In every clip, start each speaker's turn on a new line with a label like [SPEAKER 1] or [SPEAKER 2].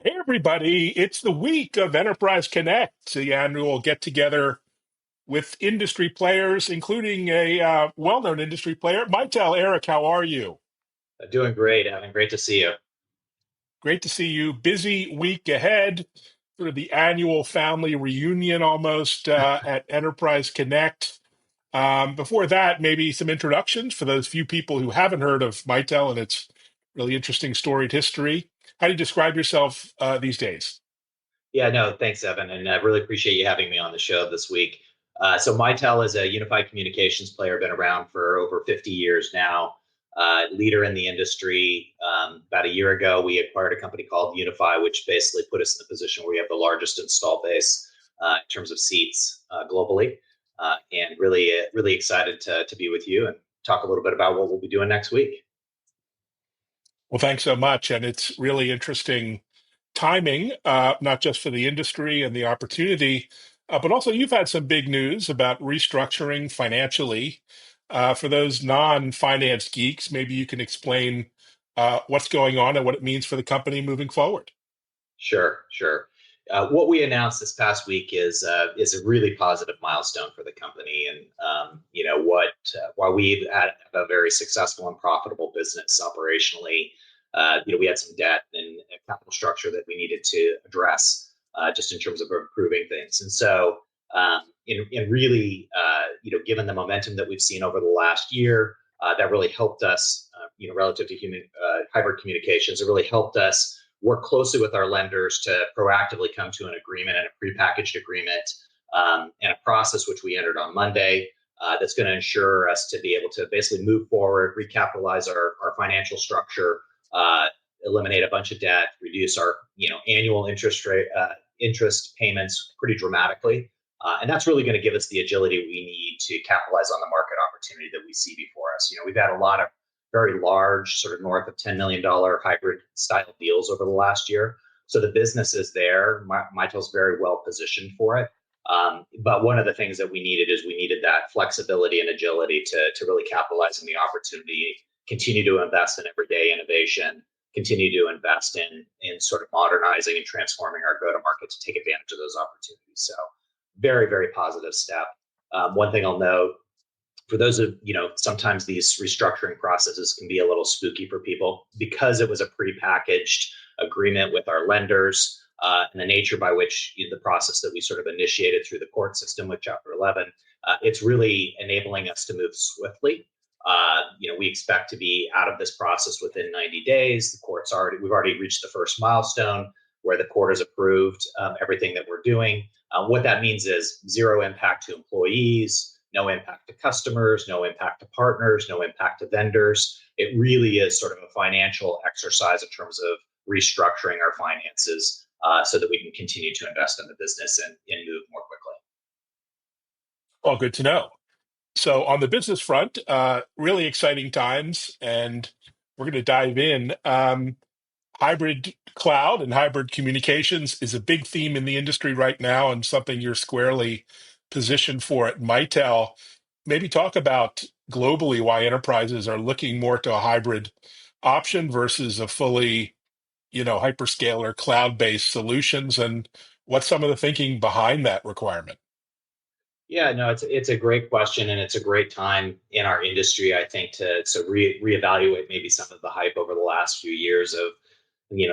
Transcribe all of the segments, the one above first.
[SPEAKER 1] Hey, everybody. It's the week of Enterprise Connect, the annual get together with industry players, including a well known industry player. Mitel, Eric, how are you?
[SPEAKER 2] Doing great, Evan. Great to see you.
[SPEAKER 1] Great to see you. Busy week ahead, sort of the annual family reunion almost at Enterprise Connect. Before that, maybe some introductions for those few people who haven't heard of Mitel and its really interesting storied history. How do you describe yourself these days?
[SPEAKER 2] Yeah, no, thanks, Evan, and I really appreciate you having me on the show this week. So Mitel is a unified communications player, been around for over 50 years now, leader in the industry. About a year ago, we acquired a company called Unify, which basically put us in the position where we have the largest install base in terms of seats globally, and really excited to be with you and talk a little bit about what we'll be doing next week.
[SPEAKER 1] Well, thanks so much. And it's really interesting timing, not just for the industry and the opportunity, but also you've had some big news about restructuring financially. For those non-finance geeks, maybe you can explain what's going on and what it means for the company moving forward.
[SPEAKER 2] Sure. What we announced this past week is a really positive milestone for the company, and while we've had a very successful and profitable business operationally, we had some debt and a capital structure that we needed to address, just in terms of improving things. And so, in really, given the momentum that we've seen over the last year, that really helped us, relative to human hybrid communications. It really helped us work closely with our lenders to proactively come to an agreement and a prepackaged agreement, and a process which we entered on Monday, that's going to ensure us to be able to basically move forward, recapitalize our financial structure, eliminate a bunch of debt, reduce our annual interest payments pretty dramatically, and that's really going to give us the agility we need to capitalize on the market opportunity that we see before us. We've had a lot of very large, sort of north of $10 million hybrid style deals over the last year. So the business is there. Mitel's very well positioned for it. But one of the things that we needed that flexibility and agility to really capitalize on the opportunity, continue to invest in everyday innovation, continue to invest in sort of modernizing and transforming our go-to-market to take advantage of those opportunities. So very, very positive step. One thing I'll note, for those of sometimes these restructuring processes can be a little spooky for people because it was a prepackaged agreement with our lenders, and the nature by which the process that we sort of initiated through the court system with Chapter 11, it's really enabling us to move swiftly. We expect to be out of this process within 90 days. We've already reached the first milestone where the court has approved everything that we're doing. What that means is zero impact to employees, no impact to customers, no impact to partners, no impact to vendors. It really is sort of a financial exercise in terms of restructuring our finances, so that we can continue to invest in the business and move more quickly.
[SPEAKER 1] Well, good to know. So on the business front, really exciting times, and we're going to dive in. Hybrid cloud and hybrid communications is a big theme in the industry right now, and something you're squarely positioned for at Mitel. Maybe talk about globally why enterprises are looking more to a hybrid option versus a fully, hyperscaler cloud-based solutions, and what's some of the thinking behind that requirement?
[SPEAKER 2] Yeah, no, it's a great question, and it's a great time in our industry, I think, to reevaluate maybe some of the hype over the last few years of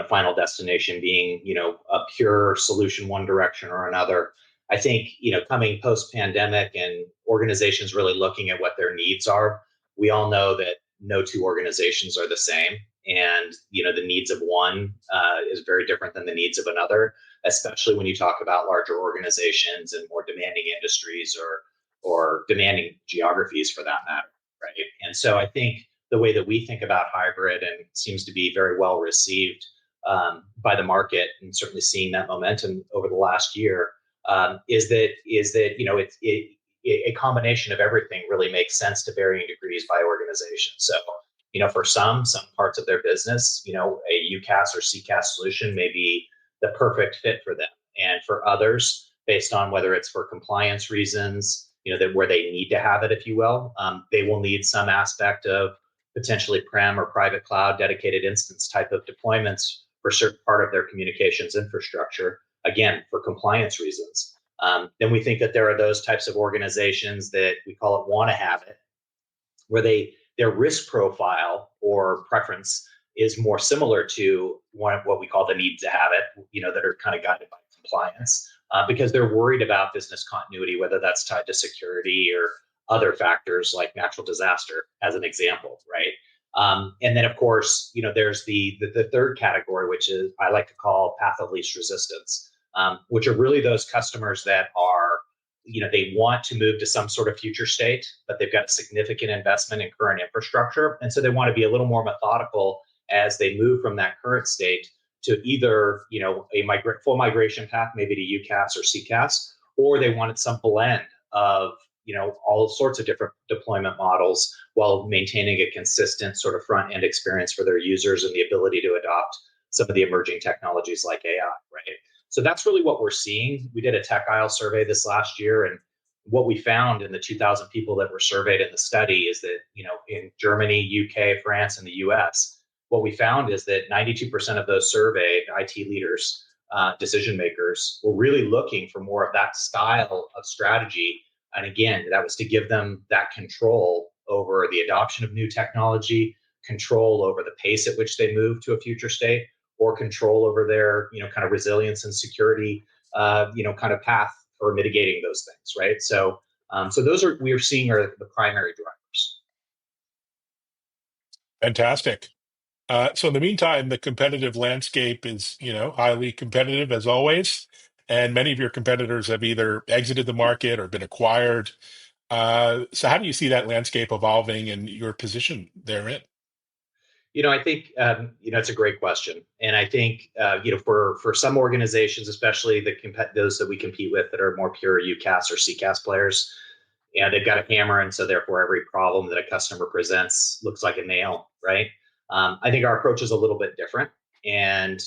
[SPEAKER 2] final destination being a pure solution one direction or another. I think coming post pandemic and organizations really looking at what their needs are. We all know that no two organizations are the same, and the needs of one is very different than the needs of another, especially when you talk about larger organizations and more demanding industries or demanding geographies for that matter, right? And so I think the way that we think about hybrid, and seems to be very well received by the market, and certainly seeing that momentum over the last year, is that a combination of everything really makes sense to varying degrees by organization. So for some parts of their business, a UCaaS or CCaaS solution may be the perfect fit for them, and for others, based on whether it's for compliance reasons, that where they need to have it, if you will, they will need some aspect of potentially prem or private cloud dedicated instance type of deployments, for a certain part of their communications infrastructure, again, for compliance reasons. Then we think that there are those types of organizations that we call it want to have it, where their risk profile or preference is more similar to what we call the need to have it, that are kind of guided by compliance, because they're worried about business continuity, whether that's tied to security or other factors like natural disaster, as an example, right? And then, of course, there's the third category, which is I like to call path of least resistance, which are really those customers that are, they want to move to some sort of future state, but they've got a significant investment in current infrastructure. And so they want to be a little more methodical as they move from that current state to either, a full migration path, maybe to UCaaS or CCaaS, or they wanted some blend of, all sorts of different deployment models while maintaining a consistent sort of front end experience for their users and the ability to adopt some of the emerging technologies like AI, right? So that's really what we're seeing. We did a tech aisle survey this last year, and what we found in the 2,000 people that were surveyed in the study is that, in Germany, UK, France, and the US, what we found is that 92% of those surveyed IT leaders, decision makers, were really looking for more of that style of strategy. And again, that was to give them that control over the adoption of new technology, control over the pace at which they move to a future state, or control over their, kind of resilience and security, kind of path for mitigating those things, right? So, so those we are seeing are the primary drivers.
[SPEAKER 1] Fantastic. So in the meantime, the competitive landscape is, highly competitive as always, and many of your competitors have either exited the market or been acquired. So how do you see that landscape evolving and your position therein?
[SPEAKER 2] I think it's a great question, and I think for some organizations, especially those that we compete with that are more pure UCaaS or CCaaS players, they've got a hammer, and so therefore every problem that a customer presents looks like a nail, right? I think our approach is a little bit different, and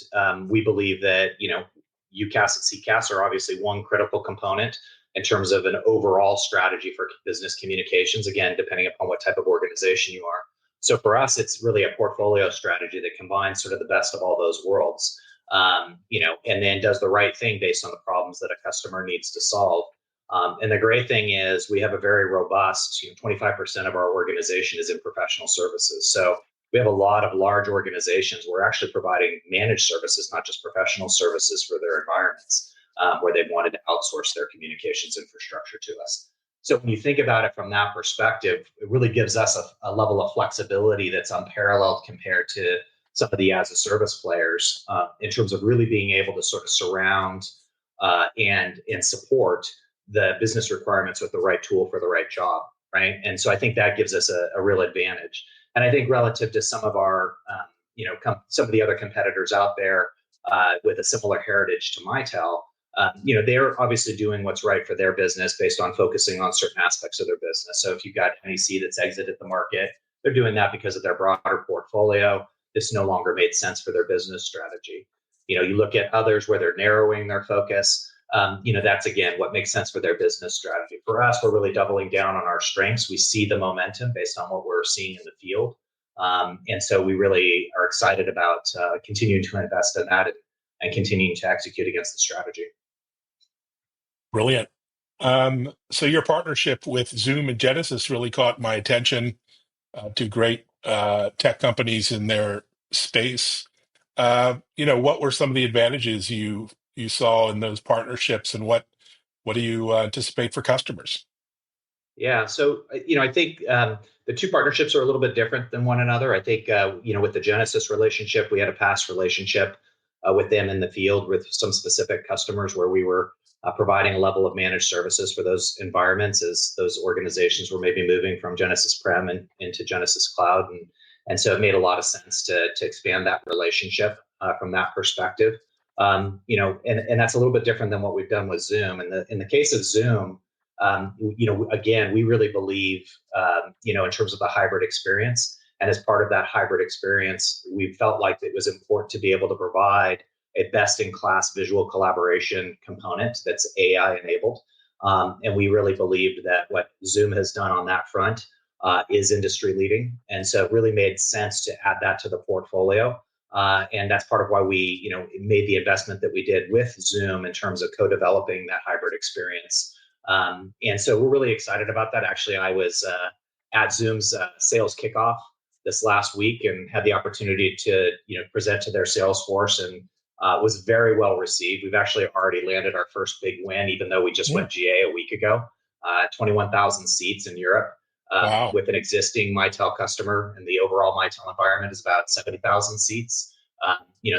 [SPEAKER 2] we believe that UCaaS and CCaaS are obviously one critical component in terms of an overall strategy for business communications. Again, depending upon what type of organization you are. So for us, it's really a portfolio strategy that combines sort of the best of all those worlds, and then does the right thing based on the problems that a customer needs to solve. And the great thing is we have a very robust, 25% of our organization is in professional services. So we have a lot of large organizations. We're actually providing managed services, not just professional services for their environments, where they've wanted to outsource their communications infrastructure to us. So when you think about it from that perspective, it really gives us a level of flexibility that's unparalleled compared to some of the as a service players, in terms of really being able to sort of surround and support the business requirements with the right tool for the right job, right? And so I think that gives us a real advantage. And I think relative to some of our, some of the other competitors out there with a similar heritage to Mitel, they're obviously doing what's right for their business based on focusing on certain aspects of their business. So if you've got NEC that's exited the market, they're doing that because of their broader portfolio. This no longer made sense for their business strategy. You look at others where they're narrowing their focus. That's again what makes sense for their business strategy. For us, we're really doubling down on our strengths. We see the momentum based on what we're seeing in the field, and so we really are excited about continuing to invest in that and continuing to execute against the strategy.
[SPEAKER 1] Brilliant. So your partnership with Zoom and Genesys really caught my attention, two great tech companies in their space. What were some of the advantages you saw in those partnerships, and what do you anticipate for customers?
[SPEAKER 2] Yeah, so I think the two partnerships are a little bit different than one another. I think with the Genesys relationship, we had a past relationship with them in the field with some specific customers where we were providing a level of managed services for those environments as those organizations were maybe moving from Genesys Prem into Genesys Cloud, and so it made a lot of sense to expand that relationship from that perspective. And that's a little bit different than what we've done with Zoom. In the case of Zoom, again, we really believe, in terms of the hybrid experience. And as part of that hybrid experience, we felt like it was important to be able to provide a best-in-class visual collaboration component that's AI enabled. And we really believed that what Zoom has done on that front is industry leading. And so it really made sense to add that to the portfolio. And that's part of why we, made the investment that we did with Zoom in terms of co-developing that hybrid experience. And so we're really excited about that. Actually, I was at Zoom's sales kickoff this last week and had the opportunity to, present to their sales force, and was very well received. We've actually already landed our first big win, even though we just
[SPEAKER 1] Hmm.
[SPEAKER 2] went GA a week ago. 21,000 seats in Europe,
[SPEAKER 1] Wow.
[SPEAKER 2] with an existing Mitel customer, and the overall Mitel environment is about 70,000 seats.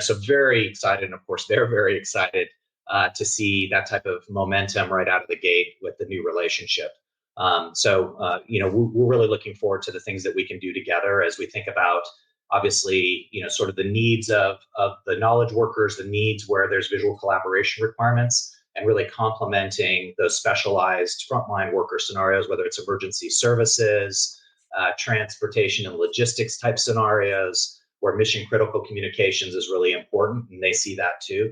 [SPEAKER 2] So very excited, and of course they're very excited to see that type of momentum right out of the gate with the new relationship. We're really looking forward to the things that we can do together as we think about, obviously, sort of the needs of the knowledge workers, the needs where there's visual collaboration requirements, and really complementing those specialized frontline worker scenarios, whether it's emergency services, transportation and logistics type scenarios, where mission critical communications is really important, and they see that too.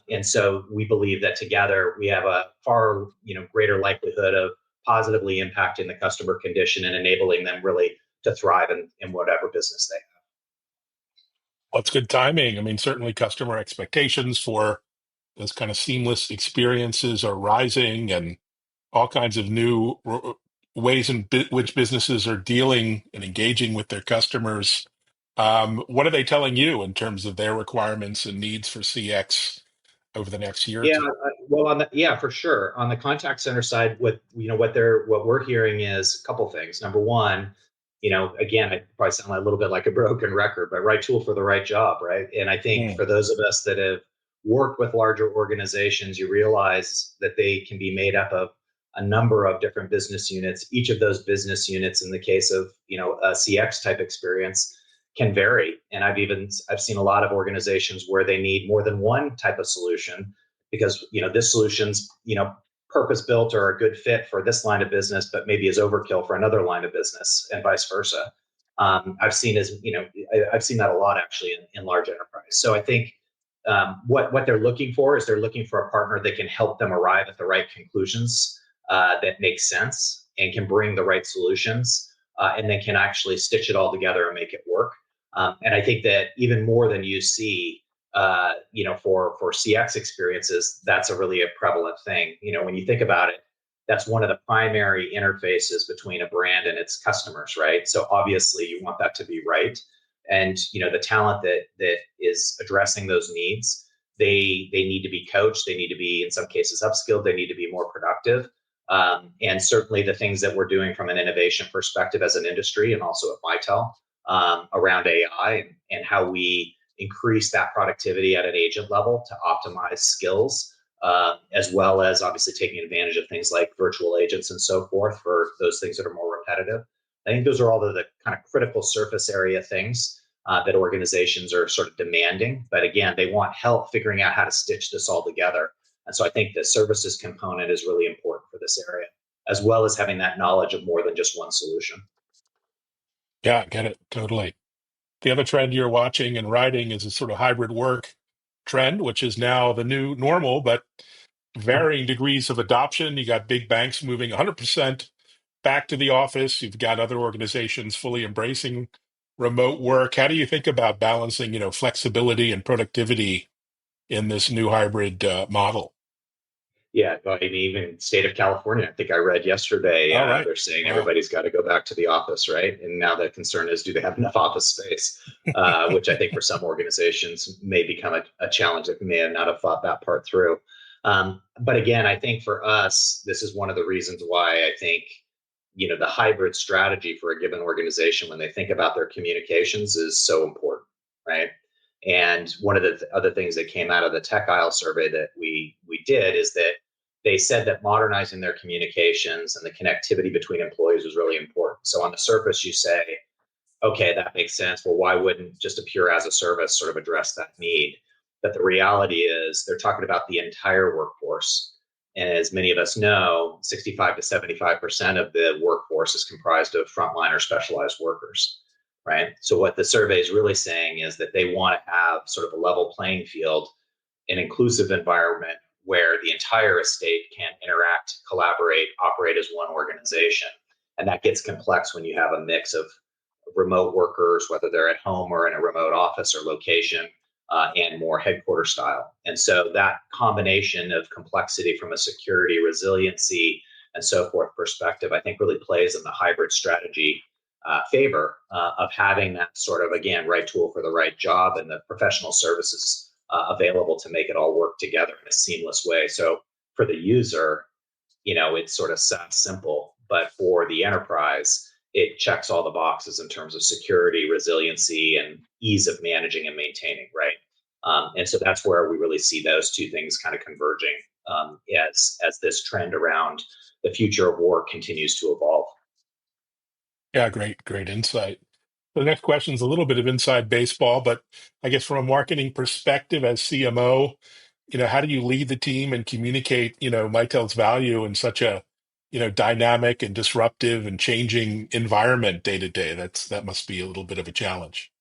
[SPEAKER 2] And so we believe that together we have a far greater likelihood of positively impacting the customer condition and enabling them really to thrive in whatever business they have.
[SPEAKER 1] Well, it's good timing. I mean, certainly customer expectations for those kind of seamless experiences are rising, and all kinds of new ways in which businesses are dealing and engaging with their customers. What are they telling you in terms of their requirements and needs for CX over the next year or
[SPEAKER 2] Yeah,
[SPEAKER 1] two?
[SPEAKER 2] well, for sure. On the contact center side, what we're hearing is a couple things. Number one, again, I probably sound a little bit like a broken record, but right tool for the right job, right? And I think
[SPEAKER 1] Hmm.
[SPEAKER 2] for those of us that have worked with larger organizations, you realize that they can be made up of a number of different business units. Each of those business units, in the case of a CX type experience, can vary. And I've seen a lot of organizations where they need more than one type of solution, because this solution's purpose built or a good fit for this line of business, but maybe is overkill for another line of business, and vice versa. I've seen I've seen that a lot actually in large enterprise. So I think what they're looking for is they're looking for a partner that can help them arrive at the right conclusions, that make sense and can bring the right solutions, and then can actually stitch it all together and make it work. And I think that even more than you see, for CX experiences, that's a really a prevalent thing. When you think about it, that's one of the primary interfaces between a brand and its customers, right? So obviously, you want that to be right, and the talent that is addressing those needs, they need to be coached, they need to be, in some cases, upskilled, they need to be more productive. And certainly, the things that we're doing from an innovation perspective as an industry, and also at Mitel, around AI, and how we increase that productivity at an agent level to optimize skills, as well as obviously taking advantage of things like virtual agents and so forth for those things that are more repetitive. I think those are all the kind of critical surface area things that organizations are sort of demanding. But again, they want help figuring out how to stitch this all together. And so I think the services component is really important for this area, as well as having that knowledge of more than just one solution.
[SPEAKER 1] Yeah, I get it totally. The other trend you're watching and riding is a sort of hybrid work trend, which is now the new normal, but varying degrees of adoption. You got big banks moving 100% back to the office. You've got other organizations fully embracing remote work. How do you think about balancing, flexibility and productivity in this new hybrid model?
[SPEAKER 2] Yeah, I mean, even state of California, I think I read yesterday,
[SPEAKER 1] All right.
[SPEAKER 2] they're saying
[SPEAKER 1] Wow.
[SPEAKER 2] everybody's got to go back to the office, right? And now the concern is, do they have enough office space? Which I think for some organizations may become a challenge that may not have thought that part through. But again, I think for us, this is one of the reasons why I think, the hybrid strategy for a given organization when they think about their communications is so important, right? And one of the other things that came out of the Tech Isle survey that we did is that they said that modernizing their communications and the connectivity between employees was really important. So on the surface, you say, okay, that makes sense. Well, why wouldn't just a pure as a service sort of address that need? But the reality is they're talking about the entire workforce. And as many of us know, 65 to 75% of the workforce is comprised of frontline or specialized workers, right? So what the survey is really saying is that they want to have sort of a level playing field, an inclusive environment where the entire estate can interact, collaborate, operate as one organization. And that gets complex when you have a mix of remote workers, whether they're at home or in a remote office or location, and more headquarter style. And so that combination of complexity from a security, resiliency, and so forth perspective, I think really plays in the hybrid strategy favor of having that sort of, again, right tool for the right job and the professional services available to make it all work together in a seamless way. So for the user, it's sort of simple, but for the enterprise, it checks all the boxes in terms of security, resiliency, and ease of managing and maintaining, right? And so that's where we really see those two things kind of converging as this trend around the future of work continues to evolve.
[SPEAKER 1] Yeah, great insight. The next question is a little bit of inside baseball, but I guess from a marketing perspective as CMO, how do you lead the team and communicate, Mitel's value in such a, dynamic and disruptive and changing environment day to day? That must be a little bit of a challenge.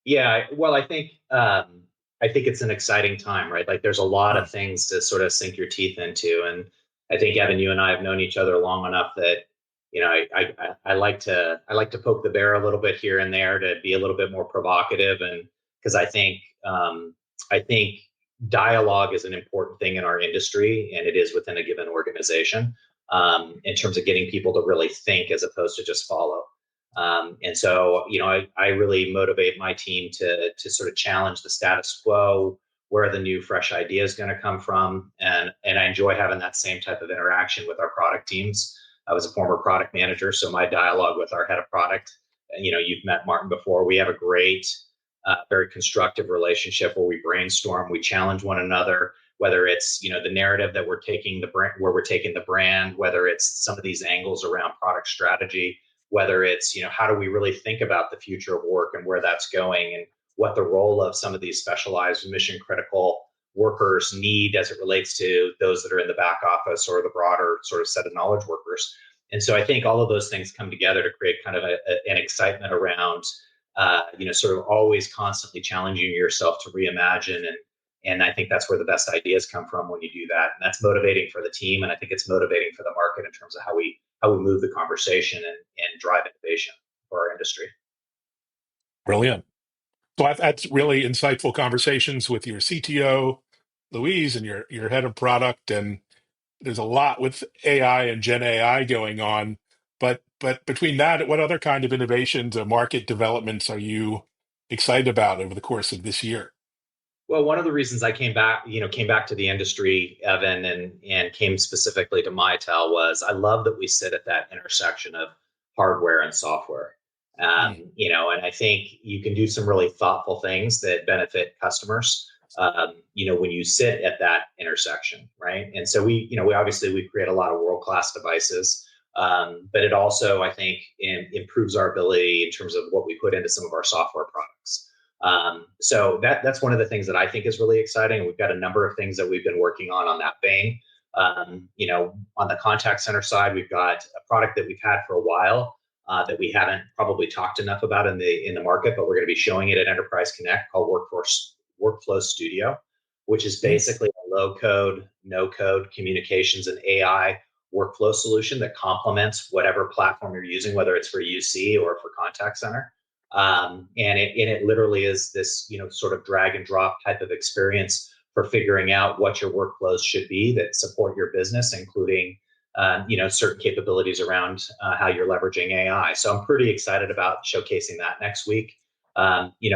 [SPEAKER 2] Yeah, well, I think it's an exciting time, right? Like there's a lot
[SPEAKER 1] Mm.
[SPEAKER 2] of things to sort of sink your teeth into, and I think Evan, you and I have known each other long enough that I like to poke the bear a little bit here and there to be a little bit more provocative, and because I think dialogue is an important thing in our industry, and it is within a given organization in terms of getting people to really think as opposed to just follow. And so, I really motivate my team to sort of challenge the status quo. Where are the new, fresh ideas going to come from? And I enjoy having that same type of interaction with our product teams. I was a former product manager, so my dialogue with our head of product, you've met Martin before. We have a great, very constructive relationship where we brainstorm, we challenge one another. Whether it's the narrative that we're taking the brand, where we're taking the brand, whether it's some of these angles around product strategy, whether it's how do we really think about the future of work and where that's going, and what the role of some of these specialized mission critical workers need as it relates to those that are in the back office or the broader sort of set of knowledge workers. And so I think all of those things come together to create kind of an excitement around sort of always constantly challenging yourself to reimagine, and I think that's where the best ideas come from when you do that. And that's motivating for the team. And I think it's motivating for the market in terms of how we move the conversation and drive innovation for our industry.
[SPEAKER 1] Brilliant. So I've had really insightful conversations with your CTO, Louise, and your head of product, and there's a lot with AI and Gen AI going on. But between that, what other kind of innovations or market developments are you excited about over the course of this year?
[SPEAKER 2] Well, one of the reasons I came back to the industry, Evan, and came specifically to Mitel was I love that we sit at that intersection of hardware and software.
[SPEAKER 1] Mm.
[SPEAKER 2] And I think you can do some really thoughtful things that benefit customers. When you sit at that intersection, right? And so we obviously we create a lot of world class devices, but it also I think improves our ability in terms of what we put into some of our software products. So that's one of the things that I think is really exciting. We've got a number of things that we've been working on that vein. On the contact center side, we've got a product that we've had for a while that we haven't probably talked enough about in the market, but we're going to be showing it at Enterprise Connect called Workflow Studio, which is
[SPEAKER 1] Mm.
[SPEAKER 2] basically a low code, no code communications and AI workflow solution that complements whatever platform you're using, whether it's for UC or for contact center. And it literally is this sort of drag and drop type of experience for figuring out what your workflows should be that support your business, including certain capabilities around how you're leveraging AI. So I'm pretty excited about showcasing that next week. We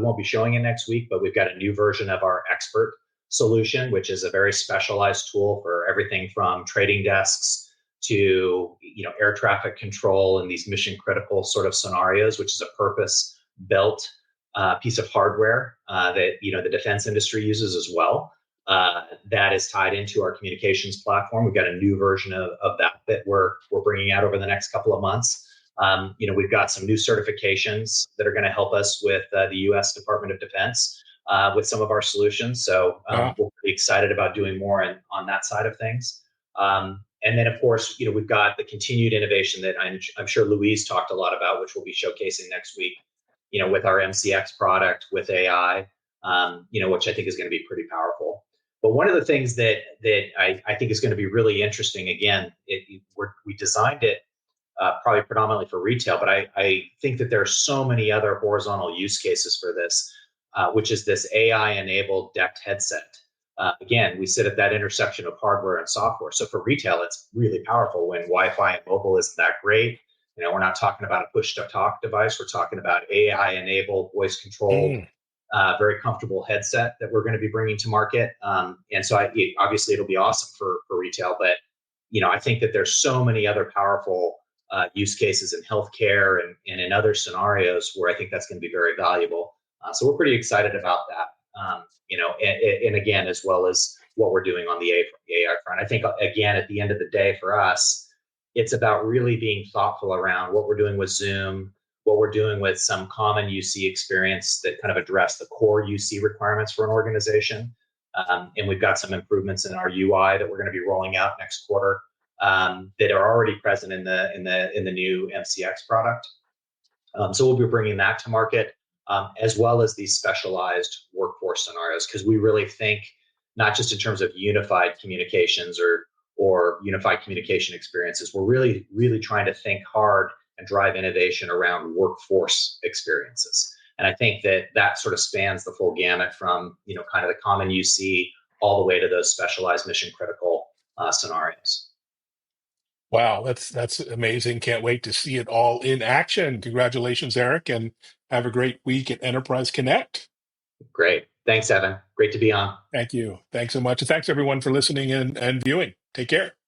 [SPEAKER 2] won't be showing it next week, but we've got a new version of our expert solution, which is a very specialized tool for everything from trading desks to air traffic control and these mission critical sort of scenarios, which is a purpose built piece of hardware that the defense industry uses as well. That is tied into our communications platform. We've got a new version of that we're bringing out over the next couple of months. We've got some new certifications that are going to help us with the U.S. Department of Defense with some of our solutions. So
[SPEAKER 1] Uh,
[SPEAKER 2] we're pretty excited about doing more on that side of things. And then, of course, we've got the continued innovation that I'm sure Louise talked a lot about, which we'll be showcasing next week, with our MCX product, with AI, which I think is going to be pretty powerful. But one of the things that I think is going to be really interesting, again, we designed it probably predominantly for retail, but I think that there are so many other horizontal use cases for this, which is this AI-enabled DECT headset. Again, we sit at that intersection of hardware and software. So for retail, it's really powerful when Wi-Fi and mobile isn't that great. We're not talking about a push-to-talk device. We're talking about AI-enabled, voice-controlled,
[SPEAKER 1] Mm.
[SPEAKER 2] very comfortable headset that we're going to be bringing to market. And so obviously it'll be awesome for retail, but I think that there's so many other powerful use cases in healthcare and in other scenarios where I think that's going to be very valuable. So we're pretty excited about that. And again, as well as what we're doing on the AI front. I think again, at the end of the day, for us, it's about really being thoughtful around what we're doing with Zoom, what we're doing with some common UC experience that kind of address the core UC requirements for an organization. And we've got some improvements in our UI that we're going to be rolling out next quarter that are already present in the new MCX product. So we'll be bringing that to market, as well as these specialized workforce scenarios, because we really think not just in terms of unified communications or unified communication experiences. We're really trying to think hard and drive innovation around workforce experiences. And I think that sort of spans the full gamut from kind of the common UC all the way to those specialized mission critical scenarios.
[SPEAKER 1] Wow, that's amazing. Can't wait to see it all in action. Congratulations, Eric, and have a great week at Enterprise Connect.
[SPEAKER 2] Great. Thanks, Evan. Great to be on.
[SPEAKER 1] Thank you. Thanks so much. And thanks everyone for listening and viewing. Take care.